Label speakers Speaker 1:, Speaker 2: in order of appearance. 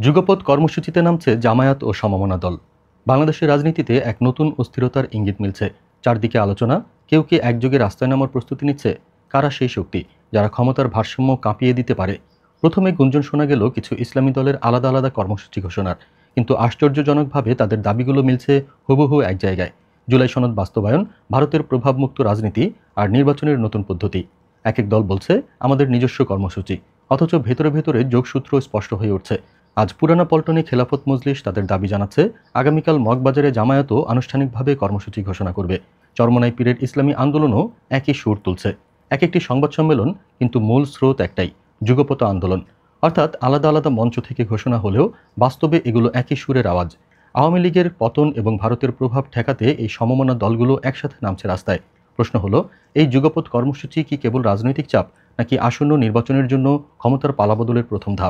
Speaker 1: যুগপৎ কর্মসূচিতে নামছে জামায়াত ও সমমনা দল। বাংলাদেশের রাজনীতিতে এক নতুন অস্থিরতার ইঙ্গিত মিলছে। চারদিকে আলোচনা, কেউ কি একযোগে রাস্তায় নামার প্রস্তুতি নিচ্ছে। কারা সেই শক্তি যারা ক্ষমতার ভারসাম্য কাঁপিয়ে দিতে পারে? প্রথমে গুঞ্জন শোনা গেল কিছু ইসলামী দলের আলাদা আলাদা কর্মসূচি ঘোষণার, কিন্তু আশ্চর্যজনকভাবে তাদের দাবিগুলো মিলছে হুবহু এক জায়গায়। জুলাই সনদ বাস্তবায়ন, ভারতের প্রভাবমুক্ত রাজনীতি আর নির্বাচনের নতুন পদ্ধতি। এক এক দল বলছে আমাদের নিজস্ব কর্মসূচি, অথচ ভেতরে ভেতরে যোগসূত্র স্পষ্ট হয়ে উঠছে। আজ পুরানা পল্টনে খেলাফত মজলিস তাদের দাবি জানাচ্ছে, আগামীকাল মগবাজারে জামায়াতও আনুষ্ঠানিকভাবে কর্মসূচি ঘোষণা করবে। চরমনাই পীরের ইসলামী আন্দোলনও একই সুর তুলছে। এক একটি সংবাদ সম্মেলন, কিন্তু মূল স্রোত একটাই, যুগপৎ আন্দোলন। অর্থাৎ আলাদা আলাদা মঞ্চ থেকে ঘোষণা হলেও বাস্তবে এগুলো একই সুরের আওয়াজ। আওয়ামী লীগের পতন এবং ভারতের প্রভাব ঠেকাতে এই সমমনা দলগুলো একসাথে নামছে রাস্তায়। প্রশ্ন হলো, এই যুগপৎ কর্মসূচি কি কেবল রাজনৈতিক চাপ, নাকি আসন্ন নির্বাচনের জন্য ক্ষমতার পালাবদলের প্রথম ধাপ?